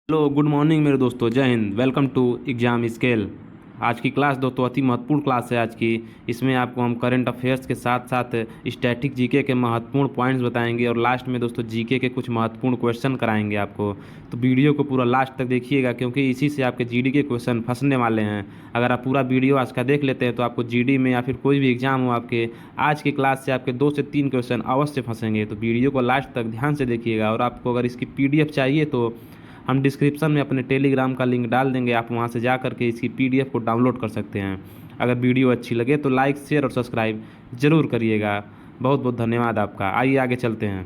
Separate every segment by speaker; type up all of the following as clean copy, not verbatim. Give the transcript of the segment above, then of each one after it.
Speaker 1: Hello good morning मेरे दोस्तों, जय हिंद। Welcome to exam scale. आज की क्लास दोस्तों अति महत्वपूर्ण क्लास है आज की। इसमें आपको हम करंट अफेयर्स के साथ साथ स्टैटिक जीके के महत्वपूर्ण पॉइंट्स बताएंगे और लास्ट में दोस्तों जीके के कुछ महत्वपूर्ण क्वेश्चन कराएंगे आपको। तो वीडियो को पूरा लास्ट तक देखिएगा क्योंकि इसी से आपके जीडी के क्वेश्चन फंसने वाले हैं। अगर आप पूरा वीडियो आज का देख लेते हैं तो आपको जीडी में या फिर कोई भी एग्जाम हो आपके, आज की क्लास से आपके 2 से 3 क्वेश्चन अवश्य फंसेंगे। तो वीडियो को लास्ट तक ध्यान से देखिएगा। और आपको अगर इसकी पीडीएफ चाहिए तो हम डिस्क्रिप्शन में अपने टेलीग्राम का लिंक डाल देंगे, आप वहां से जा करके इसकी पीडीएफ को डाउनलोड कर सकते हैं। अगर वीडियो अच्छी लगे तो लाइक शेयर और सब्सक्राइब जरूर करिएगा। बहुत बहुत धन्यवाद आपका। आइए आगे चलते हैं।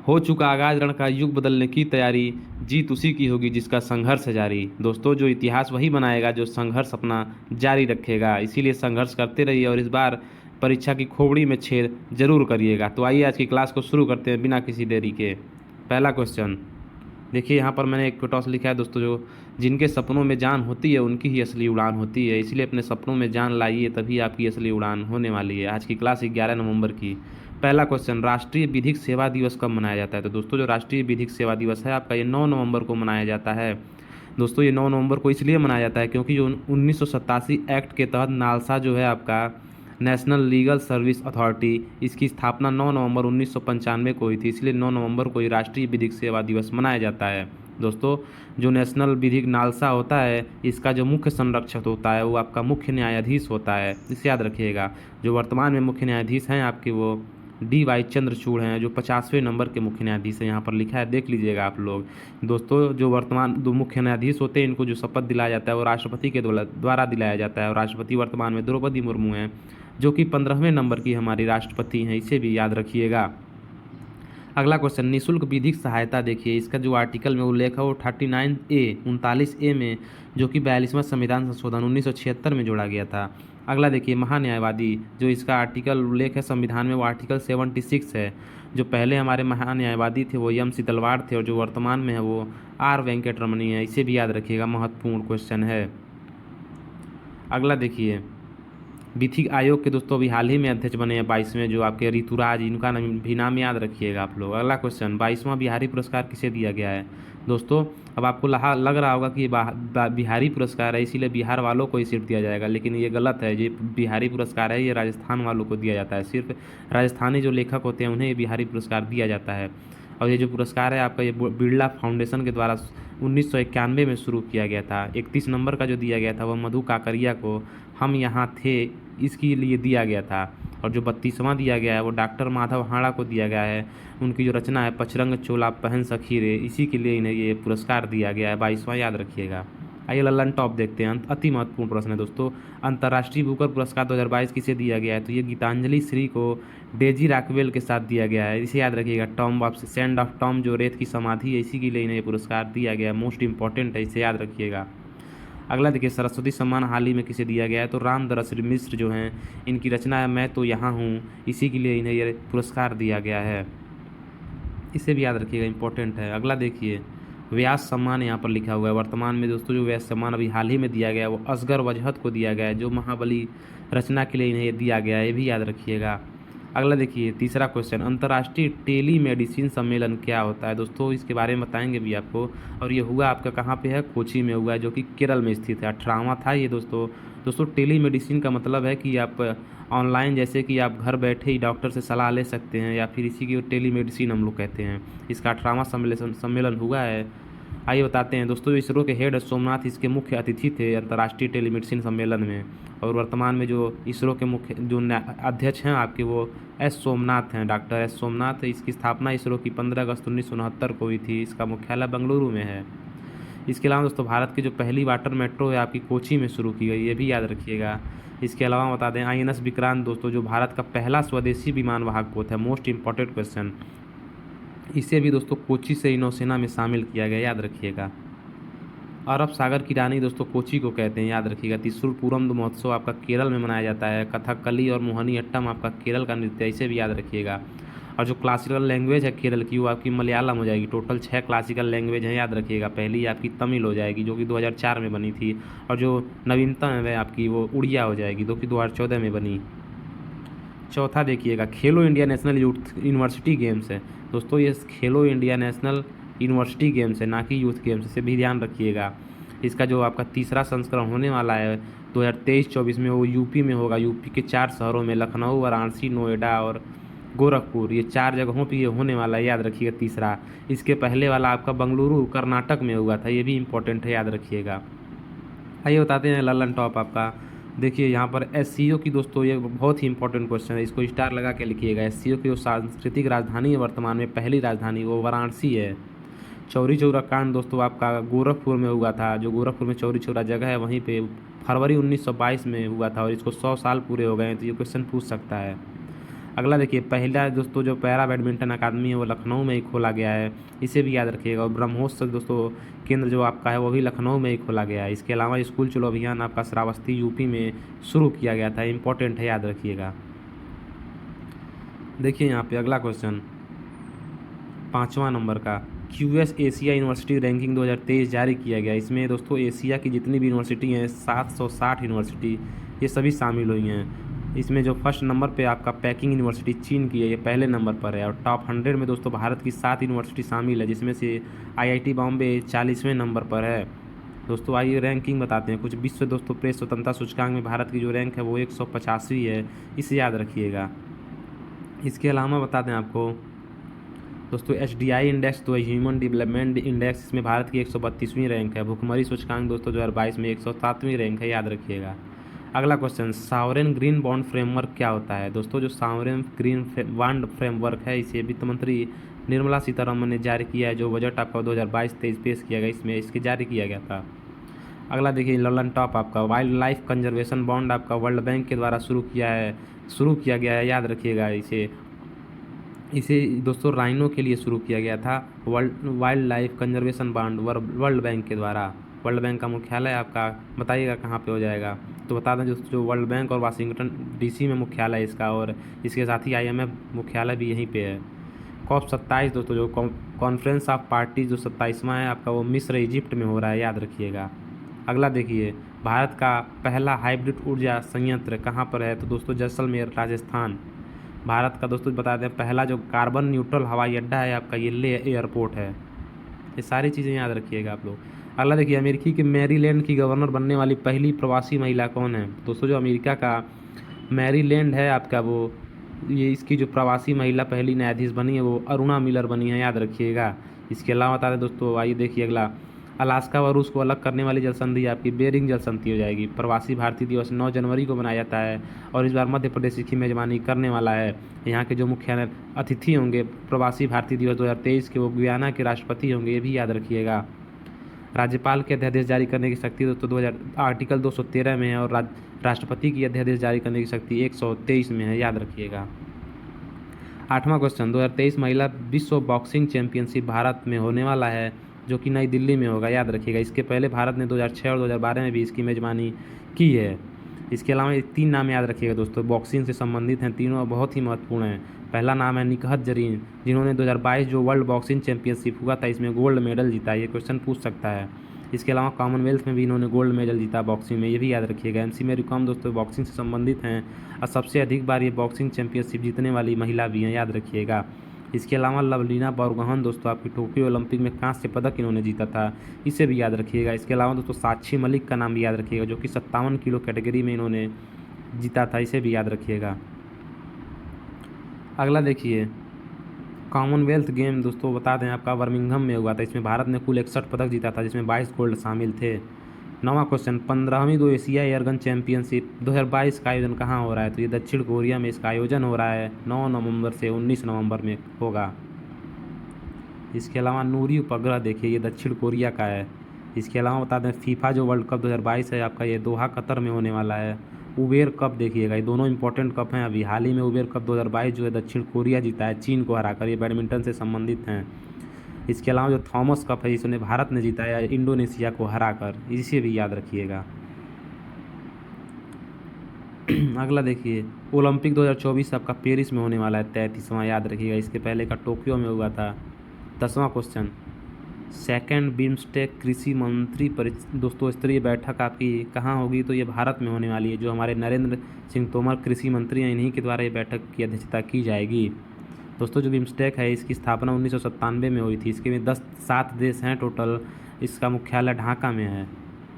Speaker 1: हो चुका आगाज रण का युग बदलने की तैयारी, जीत उसी की होगी जिसका संघर्ष है जारी। दोस्तों जो इतिहास वही बनाएगा जो संघर्ष अपना जारी रखेगा, इसीलिए संघर्ष करते रहिए और इस बार परीक्षा की खोपड़ी में छेद जरूर करिएगा। तो आइए आज की क्लास को शुरू करते हैं बिना किसी देरी के। पहला क्वेश्चन देखिए, यहाँ पर मैंने एक टॉस लिखा है दोस्तों, जो जिनके सपनों में जान होती है उनकी ही असली उड़ान होती है। इसलिए अपने सपनों में जान लाइए, तभी आपकी असली उड़ान होने वाली है। आज की क्लास 11 नवंबर की। पहला क्वेश्चन, राष्ट्रीय विधिक सेवा दिवस कब मनाया जाता है? तो दोस्तों जो राष्ट्रीय विधिक सेवा दिवस है आपका, ये 9 नवंबर को मनाया जाता है। दोस्तों ये 9 नवंबर को इसलिए मनाया जाता है क्योंकि जो 1987 एक्ट के तहत नालसा जो है आपका, नेशनल लीगल सर्विस अथॉरिटी, इसकी स्थापना 9 नवंबर 1995 को हुई थी। इसलिए 9 नवंबर को ही राष्ट्रीय विधिक सेवा दिवस मनाया जाता है। दोस्तों जो नेशनल विधिक नालसा होता है, इसका जो मुख्य संरक्षक होता है वो आपका मुख्य न्यायाधीश होता है, इसे याद रखिएगा। जो वर्तमान में मुख्य न्यायाधीश हैं आपके, वो डी वाई चंद्रचूड़ हैं, जो 50वें नंबर के मुख्य न्यायाधीश हैं। यहाँ पर लिखा है, देख लीजिएगा आप लोग। दोस्तों जो वर्तमान दो मुख्य न्यायाधीश होते हैं, इनको जो शपथ दिलाया जाता है वो राष्ट्रपति के द्वारा दिलाया जाता है। और राष्ट्रपति वर्तमान में द्रौपदी मुर्मू हैं, जो कि 15वें नंबर की हमारी राष्ट्रपति हैं, इसे भी याद रखिएगा। अगला क्वेश्चन, निःशुल्क विधिक सहायता। देखिए इसका जो आर्टिकल में उल्लेख है वो 39A में, जो कि 42वां संविधान संशोधन 1976 में जोड़ा गया था। अगला देखिए, महान्यायवादी, जो इसका आर्टिकल उल्लेख है संविधान में वो आर्टिकल 76 है। जो पहले हमारे महान्यायवादी थे वो एम सितलवाड़ थे और जो वर्तमान में है वो आर वेंकट रमनी है, इसे भी याद रखिएगा, महत्वपूर्ण क्वेश्चन है। अगला देखिए, विधिक आयोग के दोस्तों अभी हाल ही में अध्यक्ष बने हैं 22वें, जो आपके ऋतुराज, इनका भी नाम याद रखिएगा आप लोग। अगला क्वेश्चन, 22वां बिहारी पुरस्कार किसे दिया गया है? दोस्तों अब आपको लग रहा होगा कि ये बिहारी पुरस्कार है, इसीलिए बिहार वालों को ही सिर्फ दिया जाएगा, लेकिन ये गलत है। ये बिहारी पुरस्कार है, ये राजस्थान वालों को दिया जाता है। सिर्फ राजस्थानी जो लेखक होते हैं उन्हें ये बिहारी पुरस्कार दिया जाता है। और ये जो पुरस्कार है आपका, ये बिरला फाउंडेशन के द्वारा 1991 में शुरू किया गया था। 31 नंबर का जो दिया गया था वह मधु काकरिया को हम यहाँ थे इसके लिए दिया गया था। और जो 32वां दिया गया है वो डॉक्टर माधव हाड़ा को दिया गया है। उनकी जो रचना है पचरंग चोला पहन सखी रे, इसी के लिए इन्हें ये पुरस्कार दिया गया है। 22वां याद रखिएगा। आइए ललन टॉप देखते हैं, अति महत्वपूर्ण प्रश्न है दोस्तों। अंतर्राष्ट्रीय बुकर पुरस्कार 2022 किसे दिया गया है? तो ये गीतांजलि श्री को डेजी रॉकवेल के साथ दिया गया है, इसे याद रखिएगा। Tom of send off Tom, जो रेत की समाधि है, इसी के लिए इन्हें ये पुरस्कार दिया गया है। मोस्ट इंपॉर्टेंट है, इसे याद रखिएगा। अगला देखिए, सरस्वती सम्मान हाल ही में किसे दिया गया है? तो रामदरस मिश्र जो हैं, इनकी रचना है मैं तो यहाँ हूँ, इसी के लिए इन्हें ये पुरस्कार दिया गया है, इसे भी याद रखिएगा, इंपॉर्टेंट है। अगला देखिए, व्यास सम्मान यहाँ पर लिखा हुआ है। वर्तमान में दोस्तों जो व्यास सम्मान अभी हाल ही में दिया गया है वो असगर वजहत को दिया गया है, जो महाबली रचना के लिए इन्हें ये दिया गया है, ये भी याद रखिएगा। अगला देखिए, तीसरा क्वेश्चन, अंतर्राष्ट्रीय टेलीमेडिसिन सम्मेलन क्या होता है? दोस्तों इसके बारे में बताएंगे भी आपको। और ये हुआ आपका कहाँ पे है? कोची में हुआ है, जो कि केरल में स्थित है। 18वां था ये दोस्तों टेलीमेडिसिन का मतलब है कि आप ऑनलाइन, जैसे कि आप घर बैठे ही डॉक्टर से सलाह ले सकते हैं, या फिर इसी की टेलीमेडिसिन हम लोग कहते हैं। इसका 18वां सम्मेलन हुआ है। आइए बताते हैं दोस्तों, इसरो के हेड सोमनाथ इसके मुख्य अतिथि थे अंतर्राष्ट्रीय टेलीमेडिसिन सम्मेलन में। और वर्तमान में जो इसरो के मुख्य जो अध्यक्ष हैं आपके, वो एस सोमनाथ हैं, डॉक्टर एस सोमनाथ। इसकी स्थापना इसरो की 15 अगस्त 1969 को हुई थी। इसका मुख्यालय बेंगलुरु में है। इसके अलावा दोस्तों भारत की जो पहली वाटर मेट्रो है आपकी कोची में शुरू की गई, ये भी याद रखिएगा। इसके अलावा बता दें, INS विक्रांत दोस्तों, जो भारत का पहला स्वदेशी विमान वाहक पोत है, मोस्ट इंपॉर्टेंट क्वेश्चन, इसे भी दोस्तों कोची से ही नौसेना में शामिल किया गया, याद रखिएगा। अरब सागर की रानी दोस्तों कोची को कहते हैं, याद रखिएगा। त्रिशूल पूरम महोत्सव आपका केरल में मनाया जाता है। कथकली और मोहिनी अट्टम आपका केरल का नृत्य है, इसे भी याद रखिएगा। और जो क्लासिकल लैंग्वेज है केरल की, वो आपकी मलयालम हो जाएगी। टोटल 6 क्लासिकल लैंग्वेज हैं, याद रखिएगा। पहली आपकी तमिल हो जाएगी, जो कि 2004 में बनी थी। और जो नवीनतम है आपकी वो उड़िया हो जाएगी, जो कि 2014 में बनी। चौथा देखिएगा, खेलो India national youth university games है। दोस्तों ये खेलो इंडिया नेशनल यूनिवर्सिटी गेम्स है, ना कि यूथ गेम्स, इसे भी ध्यान रखिएगा। इसका जो आपका तीसरा संस्करण होने वाला है 2023-24 में, वो यूपी में होगा। यूपी के 4 शहरों में, लखनऊ, वाराणसी, नोएडा और गोरखपुर, ये 4 जगहों पे ये होने वाला है, याद रखिएगा तीसरा। इसके पहले वाला आपका बेंगलुरु कर्नाटक में हुआ था, ये भी इम्पोर्टेंट है, याद रखिएगा। आइए बताते हैं ललन टॉप आपका। देखिए यहाँ पर एससीओ की दोस्तों ये बहुत ही इंपॉर्टेंट क्वेश्चन है, इसको स्टार लगा के लिखिएगा। एससीओ की जो सांस्कृतिक राजधानी है वर्तमान में, पहली राजधानी, वो वाराणसी है। चौरी चौरा कांड दोस्तों आपका गोरखपुर में हुआ था, जो गोरखपुर में चौरी चौरा जगह है वहीं पे फरवरी 1922 में हुआ था, और इसको 100 साल पूरे हो गए हैं, तो ये क्वेश्चन पूछ सकता है। अगला देखिए, पहला दोस्तों जो पैरा बैडमिंटन अकादमी है वो लखनऊ में ही खोला गया है, इसे भी याद रखिएगा। और ब्रह्मोत्सव दोस्तों केंद्र जो आपका है वो भी लखनऊ में ही खोला गया है। इसके अलावा स्कूल चलो अभियान आपका श्रावस्ती यूपी में शुरू किया गया था, इंपॉर्टेंट है, याद रखिएगा। देखिए यहाँ पे अगला क्वेश्चन 5वां नंबर का, क्यूएस एशिया यूनिवर्सिटी रैंकिंग 2023 जारी किया गया। इसमें दोस्तों एशिया की जितनी भी यूनिवर्सिटी हैं 760 यूनिवर्सिटी ये सभी शामिल हुई हैं। इसमें जो फर्स्ट नंबर पे आपका पैकिंग यूनिवर्सिटी चीन की है, ये पहले नंबर पर है। और टॉप 100 में दोस्तों भारत की 7 यूनिवर्सिटी शामिल है, जिसमें से आईआईटी बॉम्बे 40वें नंबर पर है। दोस्तों आइए रैंकिंग बताते हैं कुछ। विश्व दोस्तों प्रेस स्वतंत्रता सूचकांक में भारत की जो रैंक है वो 185वीं है, इसे याद रखिएगा। इसके अलावा बता दें आपको दोस्तों एचडीआई इंडेक्स तो ह्यूमन डेवलपमेंट इंडेक्स, इसमें भारत की 132वीं रैंक है। भुखमरी सूचकांक दोस्तों 2022 में 107वीं रैंक है, याद रखिएगा। अगला question, sovereign green bond framework क्या होता है। दोस्तों जो सॉवरेन ग्रीन बॉन्ड फ्रेमवर्क है, इसे वित्त मंत्री निर्मला सीतारमन ने जारी किया है। जो बजट आपका 2022-23 पेश किया गया, इसमें इसके जारी किया गया था। अगला देखिए ललन टॉप आपका, वाइल्ड लाइफ कंजर्वेशन बॉन्ड आपका वर्ल्ड बैंक के द्वारा शुरू किया गया है, याद रखिएगा। इसे दोस्तों राइनो के लिए शुरू किया गया था, wild life conservation bond world bank के द्वारा। वर्ल्ड बैंक का मुख्यालय आपका बताइएगा कहाँ पे हो जाएगा। तो बता दें जो वर्ल्ड बैंक और वाशिंगटन डीसी में मुख्यालय है इसका, और इसके साथ ही आईएमएफ मुख्यालय भी यहीं पे है। COP 27 दोस्तों जो कॉन्फ्रेंस ऑफ पार्टी जो 27वां है आपका, वो मिस्र इजिप्ट में हो रहा है, याद रखिएगा। अगला देखिए, भारत का पहला हाइब्रिड ऊर्जा संयंत्र कहाँ पर है। तो दोस्तों जैसलमेर राजस्थान। भारत का दोस्तों बता दें पहला जो कार्बन न्यूट्रल हवाई अड्डा है आपका, ये ले एयरपोर्ट है। ये सारी चीज़ें याद रखिएगा आप लोग। अगला देखिए, अमेरिकी के मैरीलैंड की गवर्नर बनने वाली पहली प्रवासी महिला कौन है। दोस्तों जो अमेरिका का मैरीलैंड है आपका, वो ये इसकी जो प्रवासी महिला पहली न्यायाधीश बनी है वो अरुणा मिलर बनी है, याद रखिएगा। इसके अलावा बता दें दोस्तों, आइए देखिए अगला, अलास्का व रूस को अलग करने वाली जल संधि आपकी बेरिंग जल संधि हो जाएगी। प्रवासी भारतीय दिवस 9 जनवरी को मनाया जाता है, और इस बार मध्य प्रदेश इसकी मेजबानी करने वाला है। यहाँ के जो मुख्य अतिथि होंगे प्रवासी भारतीय दिवस 2023 के, वो गुयाना के राष्ट्रपति होंगे, ये भी याद रखिएगा। राज्यपाल के अध्यादेश जारी करने की शक्ति दोस्तों 2000 आर्टिकल 213 में है, और राष्ट्रपति की अध्यादेश जारी करने की शक्ति 123 में है, याद रखिएगा। 8वां क्वेश्चन, 2023 महिला विश्व बॉक्सिंग चैंपियनशिप भारत में होने वाला है, जो कि नई दिल्ली में होगा, याद रखिएगा। इसके पहले भारत ने 2006 और 2012 में भी इसकी मेजबानी की है। इसके अलावा 3 नाम याद रखिएगा दोस्तों, बॉक्सिंग से संबंधित हैं, तीनों बहुत ही महत्वपूर्ण हैं। पहला नाम है निकहत जरीन, जिन्होंने 2022 जो वर्ल्ड बॉक्सिंग चैंपियनशिप हुआ था इसमें गोल्ड मेडल जीता, ये क्वेश्चन पूछ सकता है। इसके अलावा कॉमनवेल्थ में भी इन्होंने गोल्ड मेडल जीता बॉक्सिंग में, ये भी याद रखिएगा। MC मेरी कॉम दोस्तों बॉक्सिंग से संबंधित हैं, और सबसे अधिक बार ये बॉक्सिंग चैंपियनशिप जीतने वाली महिला भी हैं, याद रखिएगा। इसके अलावा लवलीना बोरगोहन दोस्तों आपकी टोक्यो ओलंपिक में कांस्य पदक इन्होंने जीता था, इसे भी याद रखिएगा। इसके अलावा दोस्तों साक्षी मलिक का नाम भी याद रखिएगा, जो कि 57 किलो कैटेगरी में इन्होंने जीता था, इसे भी याद रखिएगा। अगला देखिए, कॉमनवेल्थ गेम दोस्तों बता दें आपका बर्मिंघम में हुआ था, इसमें भारत ने कुल 61 पदक जीता था, जिसमें 22 गोल्ड शामिल थे। 9वां क्वेश्चन, 15वीं दो एशिया एयरगन चैंपियनशिप 2022 का आयोजन कहाँ हो रहा है। तो ये दक्षिण कोरिया में इसका आयोजन हो रहा है, 9 नवंबर से 19 नवंबर में होगा। इसके अलावा नूरी उपग्रह देखिए, ये दक्षिण कोरिया का है। इसके अलावा बता दें फीफा जो वर्ल्ड कप 2022 है आपका, ये दोहा कतर में होने वाला है। उबेर कप देखिएगा, ये दोनों इंपॉर्टेंट कप हैं। अभी हाल ही में उबेर कप 2022 जो है दक्षिण कोरिया जीता है चीन को हराकर, ये बैडमिंटन से संबंधित हैं। इसके अलावा जो थॉमस कप है इसने भारत ने जीता है इंडोनेशिया को हराकर, इसे भी याद रखिएगा। अगला देखिए, ओलंपिक 2024 आपका पेरिस में होने वाला है, 33वां, याद रखिएगा। इसके पहले का टोक्यो में हुआ था। 10वां क्वेश्चन, सेकेंड बिम्स्टेक कृषि मंत्री दोस्तों स्तरीय बैठक आपकी कहाँ होगी। तो ये भारत में होने वाली है, जो हमारे नरेंद्र सिंह तोमर कृषि मंत्री हैं, इन्हीं के द्वारा ये बैठक की अध्यक्षता की जाएगी। दोस्तों जो बिम्स्टेक है इसकी स्थापना 1997 में हुई थी। इसके में 7 देश हैं टोटल। इसका मुख्यालय ढाका में है।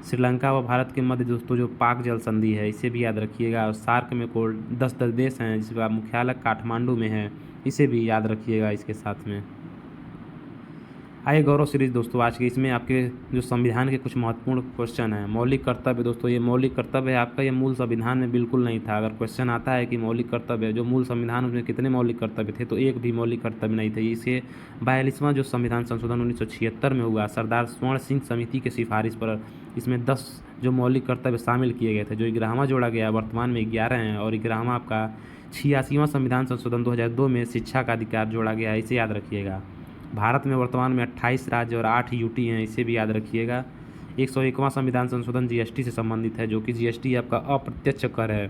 Speaker 1: श्रीलंका व भारत के मध्य दोस्तों जो पाक जल संधि है इसे भी याद रखिएगा। और सार्क में कुल 10 देश हैं जिसका मुख्यालय काठमांडू में है, इसे भी याद रखिएगा इसके साथ में। आइए गौरव सीरीज दोस्तों आज के इसमें आपके जो संविधान के कुछ महत्वपूर्ण क्वेश्चन हैं। मौलिक कर्तव्य दोस्तों, ये मौलिक कर्तव्य है आपका, ये मूल संविधान में बिल्कुल नहीं था। अगर क्वेश्चन आता है कि मौलिक कर्तव्य जो मूल संविधान उसमें कितने मौलिक कर्तव्य थे, तो एक भी मौलिक कर्तव्य नहीं थे। इसे 42वां जो संविधान संशोधन 1976 में हुआ सरदार स्वर्ण सिंह समिति के सिफारिश पर इसमें 10 जो मौलिक कर्तव्य शामिल किए गए थे। जो 11वां जोड़ा गया, वर्तमान में 11 हैं। और 11वां आपका 86वां संविधान संशोधन 2002 में शिक्षा का अधिकार जोड़ा गया है, इसे याद रखिएगा। भारत में वर्तमान में 28 राज्य और 8 यूटी हैं, इसे भी याद रखिएगा। 101वां संविधान संशोधन जीएसटी से संबंधित है, जो कि जीएसटी आपका अप्रत्यक्ष कर है।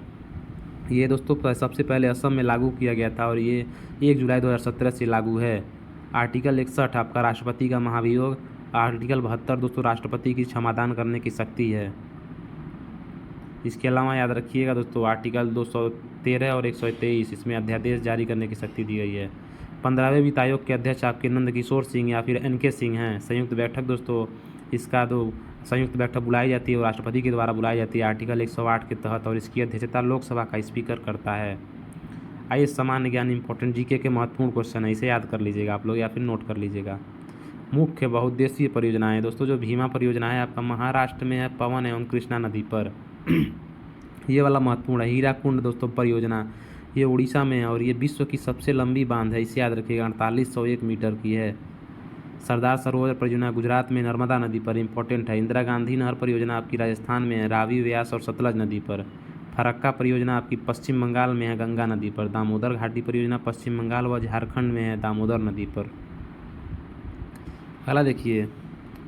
Speaker 1: ये दोस्तों सबसे पहले असम में लागू किया गया था और ये 1 जुलाई 2017 से लागू है। आर्टिकल 61 आपका राष्ट्रपति का महाभियोग। आर्टिकल 72 दोस्तों राष्ट्रपति की क्षमादान करने की शक्ति है। इसके अलावा याद रखिएगा दोस्तों आर्टिकल 213 और 123 इसमें अध्यादेश जारी करने की शक्ति दी गई है। 15वें वित्त आयोग के अध्यक्ष आपके नंदकिशोर सिंह या फिर एनके सिंह हैं। संयुक्त बैठक दोस्तों इसका तो संयुक्त बैठक बुलाई जाती है और राष्ट्रपति के द्वारा बुलाई जाती है आर्टिकल 108 के तहत, और इसकी अध्यक्षता लोकसभा का स्पीकर करता है। आइए सामान्य ज्ञान इंपॉर्टेंट जीके के महत्वपूर्ण क्वेश्चन है, इसे याद कर लीजिएगा आप लोग या फिर नोट कर लीजिएगा। मुख्य बहुउद्देशीय परियोजनाएं दोस्तों, जो भीमा परियोजना है आपका महाराष्ट्र में है, पवन एवं कृष्णा नदी पर। ये वाला महत्वपूर्ण है। हीराकुंड दोस्तों परियोजना ये उड़ीसा में है और ये विश्व की सबसे लंबी बांध है, इसे याद रखिएगा, 4801 मीटर की है। सरदार सरोवर परियोजना गुजरात में नर्मदा नदी पर इंपॉर्टेंट है। इंदिरा गांधी नहर परियोजना आपकी राजस्थान में है, रावी, व्यास और सतलज नदी पर। फरक्का परियोजना आपकी पश्चिम बंगाल में है, गंगा नदी पर। दामोदर घाटी परियोजना पश्चिम बंगाल व झारखंड में है, दामोदर नदी पर। अगला देखिए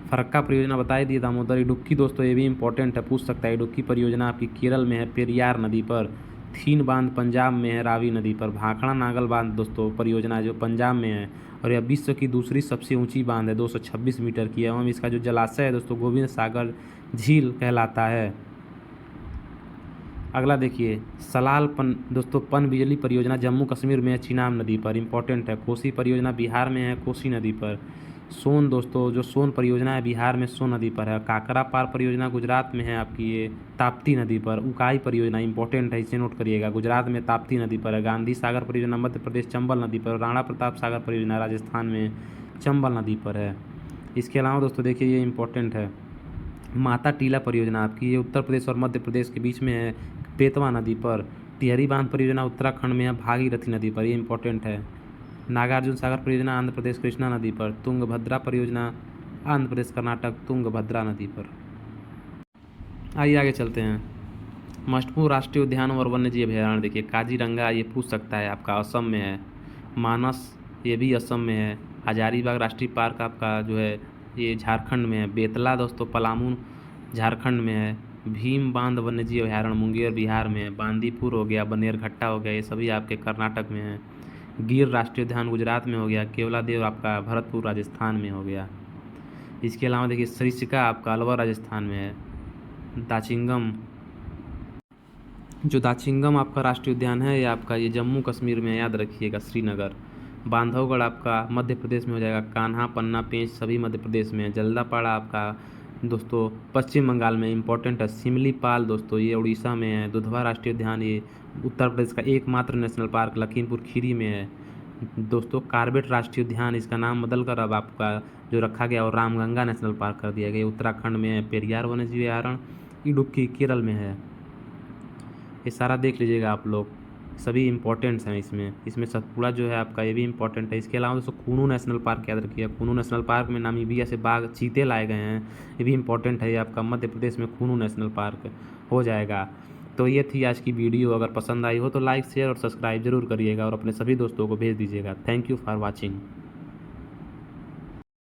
Speaker 1: फरक्का परियोजना बता दिए, दामोदर। इडुक्की दोस्तों ये भी इंपॉर्टेंट है, पूछ सकता है। इडुक्की परियोजना आपकी केरल में है, पेरियार नदी पर। थीन बांध पंजाब में है, रावी नदी पर। भाखड़ा नागल बांध दोस्तों परियोजना जो पंजाब में है और यह विश्व की दूसरी सबसे ऊंची बांध है, 226 मीटर की है। एवं इसका जो जलाशय है दोस्तों गोविंद सागर झील कहलाता है। अगला देखिए सलाल दोस्तों पन बिजली परियोजना जम्मू कश्मीर में है, चिनाब नदी पर, इंपॉर्टेंट है। कोसी परियोजना बिहार में है, कोसी नदी पर। सोन दोस्तों जो सोन परियोजना है बिहार में सोन नदी पर है। काकरा पार परियोजना गुजरात में है आपकी, ये ताप्ती नदी पर। उकाई परियोजना इंपॉर्टेंट है, इसे नोट करिएगा, गुजरात में ताप्ती नदी पर है। गांधी सागर परियोजना मध्य प्रदेश चंबल नदी पर। राणा प्रताप सागर परियोजना राजस्थान में चंबल नदी पर है। इसके अलावा दोस्तों देखिए ये इंपॉर्टेंट है, माता टीला परियोजना आपकी ये उत्तर प्रदेश और मध्य प्रदेश के बीच में है, बेतवा नदी पर। टिहरी बांध परियोजना उत्तराखंड में है, भागीरथी नदी पर, ये इंपॉर्टेंट है। नागार्जुन सागर परियोजना आंध्र प्रदेश कृष्णा नदी पर। तुंगभद्रा परियोजना आंध्र प्रदेश कर्नाटक तुंगभद्रा नदी पर। आइए आगे चलते हैं। महत्वपूर्ण राष्ट्रीय उद्यान और वन्यजीव अभयारण्य देखिए, काजीरंगा ये पूछ सकता है आपका, असम में है। मानस ये भी असम में है। हजारीबाग राष्ट्रीय पार्क आपका जो है ये झारखंड में है। बेतला दोस्तों पलामू झारखंड में है। भीम बांध वन्यजीव अभयारण्य मुंगेर बिहार में है। बांदीपुर हो गया, बनेरघट्टा हो गया, ये सभी आपके कर्नाटक में है। गिर राष्ट्रीय उद्यान गुजरात में हो गया। केवलादेव आपका भरतपुर राजस्थान में हो गया। इसके अलावा देखिए सरिस्का आपका अलवर राजस्थान में है। दाचिंगम जो दाचिंगम आपका राष्ट्रीय उद्यान है ये आपका ये जम्मू कश्मीर में, याद रखिएगा, श्रीनगर। बांधवगढ़ आपका मध्य प्रदेश में हो जाएगा। कान्हा, पन्ना, पेंच सभी मध्य प्रदेश में है। जल्दापाड़ा आपका दोस्तों पश्चिम बंगाल में, इंपॉर्टेंट है। सिमलीपाल दोस्तों ये उड़ीसा में है। दुधवा राष्ट्रीय उद्यान ये उत्तर प्रदेश का एकमात्र नेशनल पार्क लखीमपुर खीरी में है। दोस्तों कार्बेट राष्ट्रीय उद्यान इसका नाम बदलकर अब आपका जो रखा गया और रामगंगा नेशनल पार्क कर दिया गया, उत्तराखंड में है। पेरियार वन्यजीव अभयारण्य इडुक्की केरल में है। ये सारा देख लीजिएगा आप लोग, सभी इंपॉर्टेंट्स हैं इसमें सतपुड़ा जो है आपका ये भी इंपॉर्टेंट है। इसके अलावा दोस्तों कूनू नेशनल पार्क याद रखिए। कूनू नेशनल पार्क में नामीबिया से बाघ चीते लाए गए हैं, ये भी इंपॉर्टेंट है। ये आपका मध्य प्रदेश में कूनू नेशनल पार्क हो जाएगा। तो ये थी आज की वीडियो, अगर पसंद आई हो तो लाइक शेयर और सब्सक्राइब जरूर करिएगा और अपने सभी दोस्तों को भेज दीजिएगा। Thank you for watching.